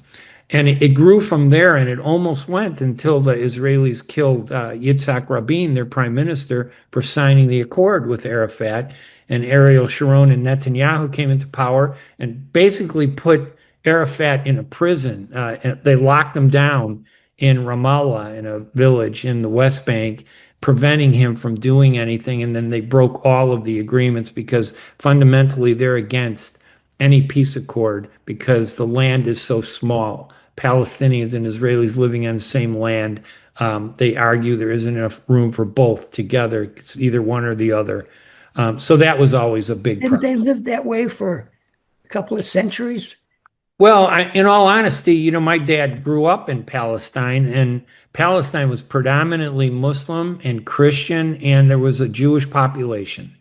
And it grew from there, and it almost went until the Israelis killed Yitzhak Rabin, their prime minister, for signing the accord with Arafat. And Ariel Sharon and Netanyahu came into power and basically put Arafat in a prison. They locked him down in Ramallah, in a village in the West Bank, preventing him from doing anything. And then they broke all of the agreements because fundamentally they're against any peace accord because the land is so small. Palestinians and Israelis living on the same land, they argue there isn't enough room for both together. It's either one or the other. So that was always a big Didn't problem. they live that way for a couple of centuries? Well, in all honesty, my dad grew up in Palestine, and Palestine was predominantly Muslim and Christian, and there was a Jewish population.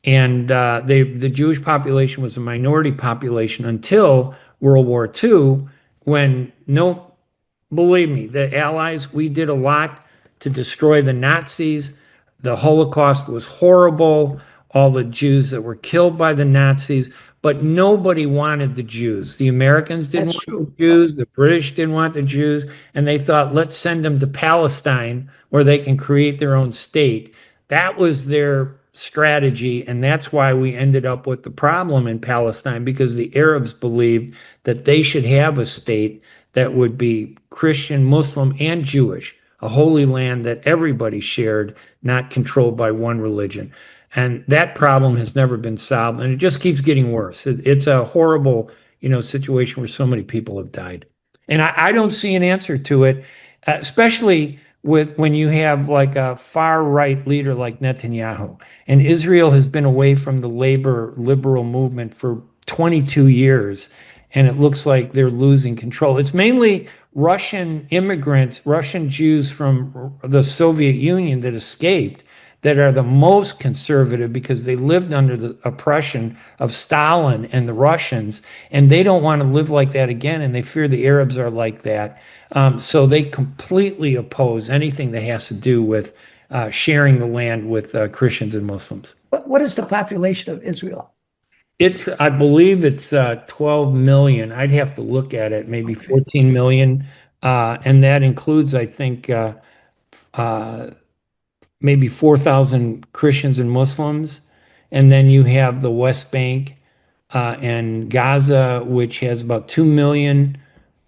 And the Jewish population was a minority population until World War II, when, no, believe me, the Allies, we did a lot to destroy the Nazis. The Holocaust was horrible, all the Jews that were killed by the Nazis, but nobody wanted the Jews. The Americans didn't want the Jews, the British didn't want the Jews, and they thought, let's send them to Palestine where they can create their own state. That was their strategy, and that's why we ended up with the problem in Palestine, because the Arabs believed that they should have a state that would be Christian, Muslim, and Jewish, a holy land that everybody shared, not controlled by one religion. And that problem has never been solved, and it just keeps getting worse. It's a horrible, situation where so many people have died. And I don't see an answer to it, especially when you have like a far right leader like Netanyahu. And Israel has been away from the labor liberal movement for 22 years, and it looks like they're losing control. It's mainly Russian immigrants, Russian Jews from the Soviet Union that escaped, that are the most conservative because they lived under the oppression of Stalin and the Russians, and they don't want to live like that again, and they fear the Arabs are like that. So they completely oppose anything that has to do with sharing the land with Christians and Muslims. What is the population of Israel? I believe it's 12 million. I'd have to look at it, maybe 14 million. And that includes, I think, maybe 4,000 Christians and Muslims. And then you have the West Bank and Gaza, which has about 2 million,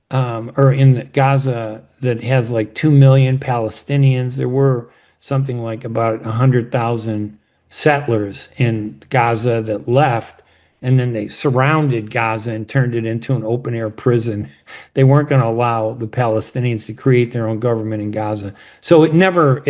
or in Gaza that has like 2 million Palestinians. There were something like about 100,000 settlers in Gaza that left, and then they surrounded Gaza and turned it into an open air prison. They weren't going to allow the Palestinians to create their own government in Gaza. So it never,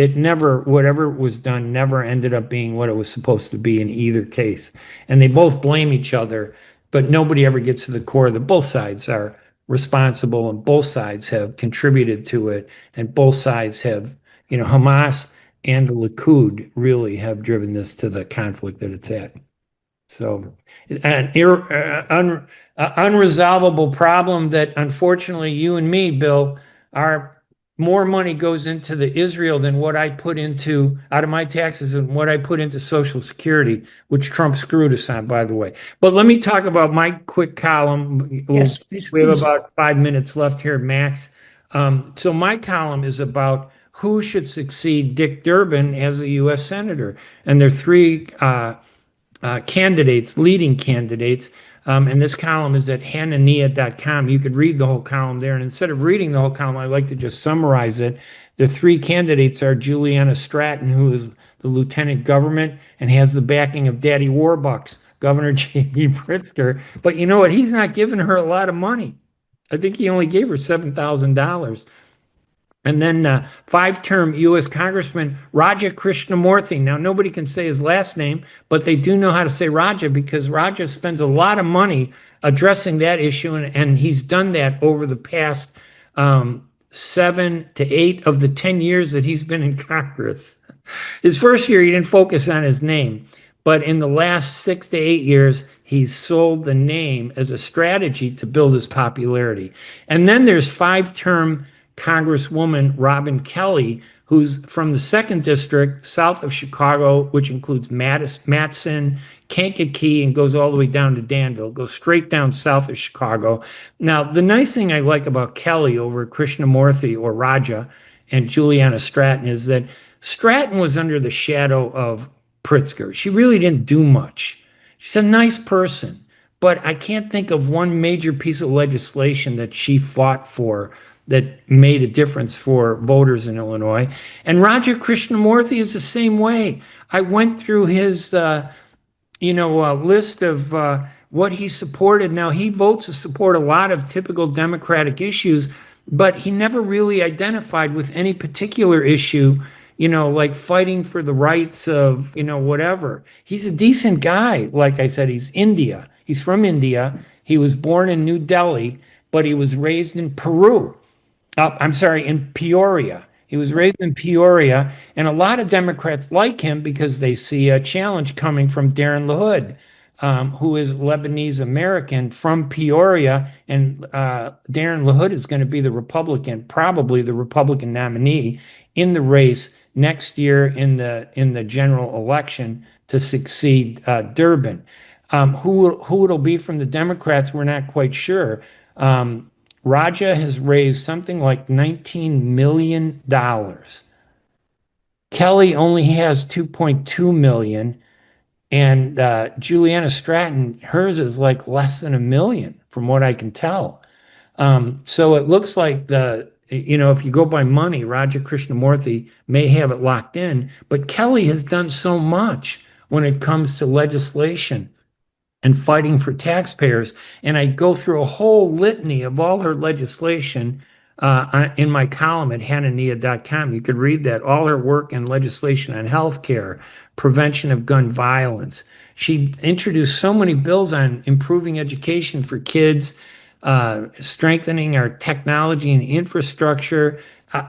whatever was done never ended up being what it was supposed to be in either case. And they both blame each other, but nobody ever gets to the core that both sides are responsible and both sides have contributed to it. And both sides have, Hamas and the Likud really have driven this to the conflict that it's at. So an unresolvable problem that unfortunately you and me, Bill, our more money goes into the Israel than what I put into out of my taxes and what I put into Social Security, which Trump screwed us on, by the way. But let me talk about my quick column. Yes, We have please. about 5 minutes left here, max. So my column is about who should succeed Dick Durbin as a U.S. Senator. And there are three candidates, leading candidates. And this column is at hanania.com. You could read the whole column there. And instead of reading the whole column, I like to just summarize it. The three candidates are Juliana Stratton, who is the lieutenant government and has the backing of Daddy Warbucks, Governor J.B. Pritzker. But you know what? He's not giving her a lot of money. I think he only gave her $7,000. And then five-term U.S. Congressman Raja Krishnamurthy. Now, nobody can say his last name, but they do know how to say Raja because Raja spends a lot of money addressing that issue, and he's done that over the past 7 to 8 of the 10 years that he's been in Congress. His first year, he didn't focus on his name, but in the last 6 to 8 years, he's sold the name as a strategy to build his popularity. And then there's five-term Congresswoman Robin Kelly, who's from the 2nd District, south of Chicago, which includes Matson, Kankakee, and goes all the way down to Danville, goes straight down south of Chicago. Now, the nice thing I like about Kelly over Krishnamurthy or Raja and Juliana Stratton is that Stratton was under the shadow of Pritzker. She really didn't do much. She's a nice person, but I can't think of one major piece of legislation that she fought for that made a difference for voters in Illinois. And Raja Krishnamurthy is the same way. I went through his, list of what he supported. Now, he votes to support a lot of typical Democratic issues, but he never really identified with any particular issue, like fighting for the rights of, whatever. He's a decent guy. Like I said, he's India. He's from India. He was born in New Delhi, but he was raised in Peru. In Peoria. He was raised in Peoria, and a lot of Democrats like him because they see a challenge coming from Darren LaHood, who is Lebanese American from Peoria, and Darren LaHood is going to be probably the Republican nominee in the race next year in the general election to succeed Durbin. Who it'll be from the Democrats, we're not quite sure. Raja has raised something like $19 million. Kelly only has $2.2 million. And Juliana Stratton, hers is like less than $1 million, from what I can tell. So it looks like if you go by money, Raja Krishnamurthy may have it locked in. But Kelly has done so much when it comes to legislation and fighting for taxpayers. And I go through a whole litany of all her legislation in my column at hanania.com. You could read that, all her work and legislation on health care, prevention of gun violence. She introduced so many bills on improving education for kids, strengthening our technology and infrastructure.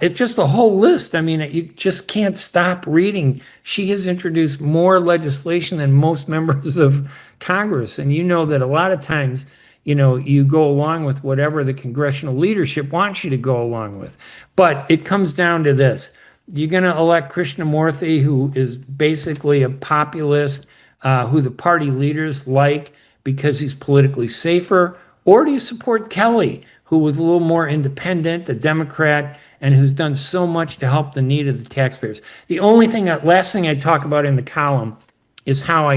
It's just a whole list. I mean, you just can't stop reading. She has introduced more legislation than most members of Congress. And you know that a lot of times, you go along with whatever the congressional leadership wants you to go along with. But it comes down to this. You're going to elect Krishnamurthy, who is basically a populist, who the party leaders like because he's politically safer, or do you support Kelly, who was a little more independent, a Democrat, and who's done so much to help the need of the taxpayers? The last thing I talk about in the column is how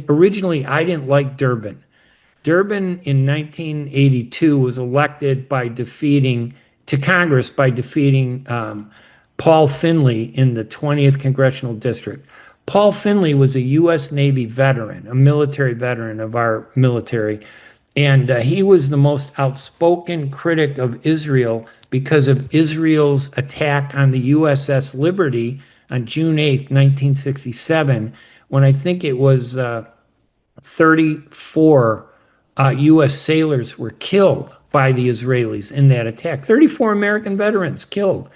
originally I didn't like Durbin. Durbin in 1982 was elected to Congress by defeating Paul Finley in the 20th Congressional District. Paul Finley was a U.S. Navy veteran, a military veteran of our military, and he was the most outspoken critic of Israel because of Israel's attack on the USS Liberty on June 8th, 1967, when I think it was 34 U.S. sailors were killed by the Israelis in that attack. 34 American veterans killed,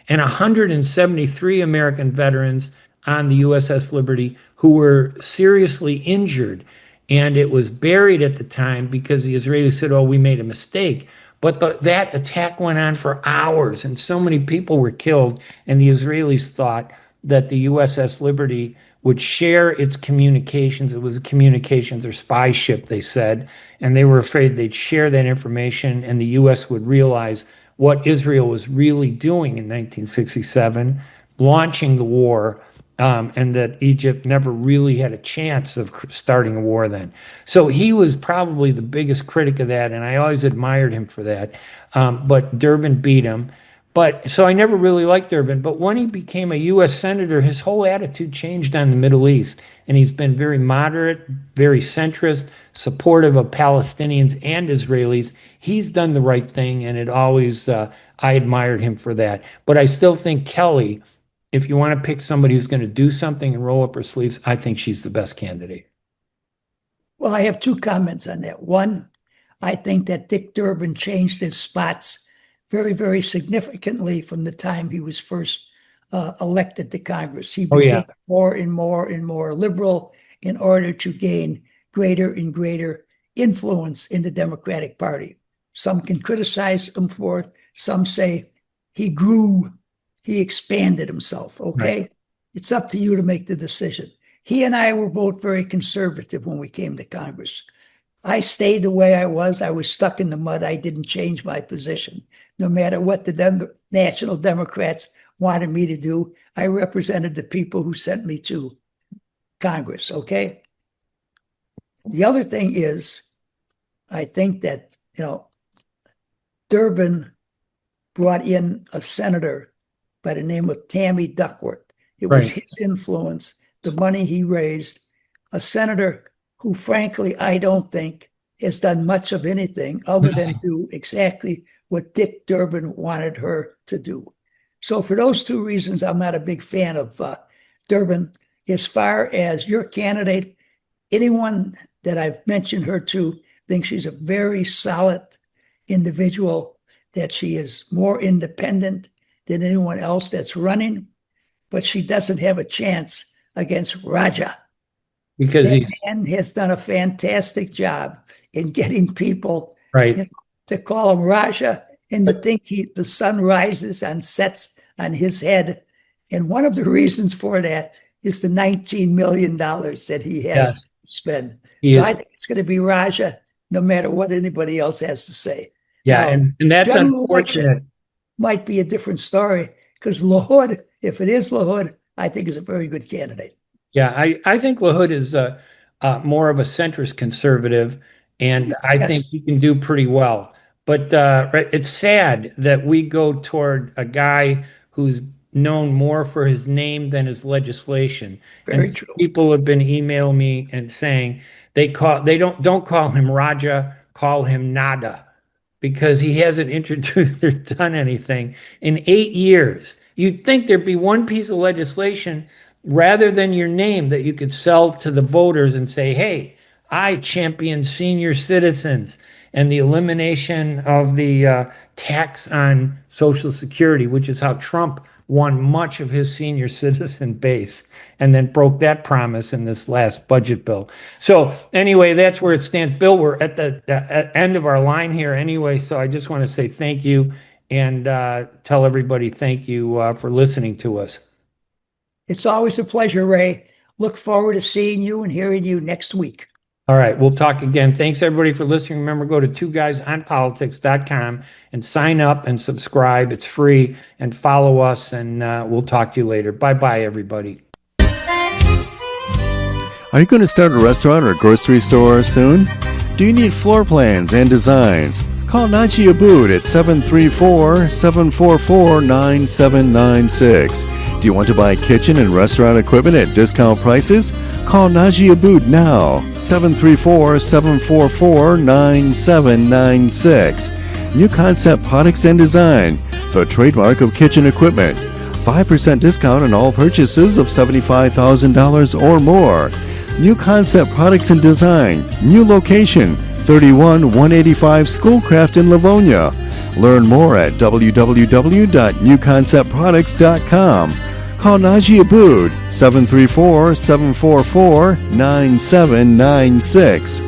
and 173 American veterans on the USS Liberty who were seriously injured. And it was buried at the time because the Israelis said, we made a mistake. But that attack went on for hours, and so many people were killed, and the Israelis thought that the USS Liberty would share its communications. It was a communications or spy ship, they said, and they were afraid they'd share that information and the U.S. would realize what Israel was really doing in 1967, launching the war, and that Egypt never really had a chance of starting a war then. So he was probably the biggest critic of that, and I always admired him for that. But Durbin beat him. So I never really liked Durbin, but when he became a U.S. Senator, his whole attitude changed on the Middle East, and he's been very moderate, very centrist, supportive of Palestinians and Israelis. He's done the right thing, and it always, I admired him for that. But I still think Kelly, if you want to pick somebody who's going to do something and roll up her sleeves, I think she's the best candidate. Well, I have two comments on that. One, I think that Dick Durbin changed his spots very, very significantly from the time he was first elected to Congress. He became more and more and more liberal in order to gain greater and greater influence in the Democratic Party. Some can criticize him for it. Some say he grew, he expanded himself, okay? Right. It's up to you to make the decision. He and I were both very conservative when we came to Congress. I stayed the way I was. I was stuck in the mud. I didn't change my position. No matter what the National Democrats wanted me to do, I represented the people who sent me to Congress, okay? The other thing is, I think that, Durbin brought in a senator by the name of Tammy Duckworth. It was his influence, the money he raised, a senator who, frankly, I don't think has done much of anything other than do exactly what Dick Durbin wanted her to do. So for those two reasons, I'm not a big fan of Durbin. As far as your candidate, anyone that I've mentioned her to thinks she's a very solid individual, that she is more independent than anyone else that's running, but she doesn't have a chance against Raja. Because that man has done a fantastic job in getting people to call him Raja and to think the sun rises and sets on his head. And one of the reasons for that is the $19 million that he has to spend. I think it's going to be Raja, no matter what anybody else has to say. Yeah, now, and that's unfortunate. Might be a different story, because LaHood, if it is LaHood, I think is a very good candidate. Yeah, I think LaHood is more of a centrist conservative, and I think he can do pretty well. But it's sad that we go toward a guy who's known more for his name than his legislation. Very true. People have been emailing me and saying they don't call him Raja, call him Nada, because he hasn't introduced or done anything in 8 years. You'd think there'd be one piece of legislation rather than your name that you could sell to the voters and say, hey, I champion senior citizens and the elimination of the tax on Social Security, which is how Trump won much of his senior citizen base and then broke that promise in this last budget bill. So anyway, that's where it stands. Bill, we're at the end of our line here anyway, so I just want to say thank you and tell everybody thank you for listening to us. It's always a pleasure, Ray. Look forward to seeing you and hearing you next week. All right, we'll talk again. Thanks, everybody, for listening. Remember, go to twoguysonpolitics.com and sign up and subscribe. It's free, and follow us, and we'll talk to you later. Bye-bye, everybody. Are you going to start a restaurant or grocery store soon? Do you need floor plans and designs? Call Najee Abood at 734-744-9796. Do you want to buy kitchen and restaurant equipment at discount prices? Call Najee Abood now, 734-744-9796. New Concept Products and Design, the trademark of kitchen equipment. 5% discount on all purchases of $75,000 or more. New Concept Products and Design, new location, 31185 Schoolcraft in Livonia. Learn more at www.newconceptproducts.com. Call Najee Abood, 734-744-9796.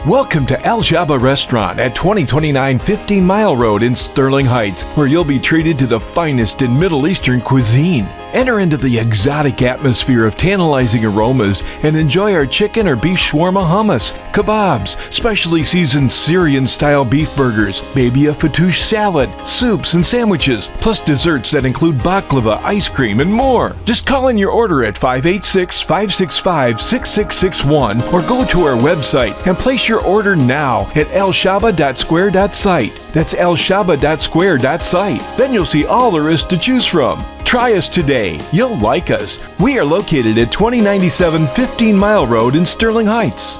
Welcome to El Shaba Restaurant at 2029 15 Mile Road in Sterling Heights, where you'll be treated to the finest in Middle Eastern cuisine. Enter into the exotic atmosphere of tantalizing aromas and enjoy our chicken or beef shawarma hummus, kebabs, specially seasoned Syrian-style beef burgers, babia fatouche salad, soups and sandwiches, plus desserts that include baklava, ice cream, and more. Just call in your order at 586-565-6661 or go to our website and place your order now at elshaba.square.site. That's elshaba.square.site. Then you'll see all there is to choose from. Try us today. You'll like us. We are located at 2097 15 Mile Road in Sterling Heights.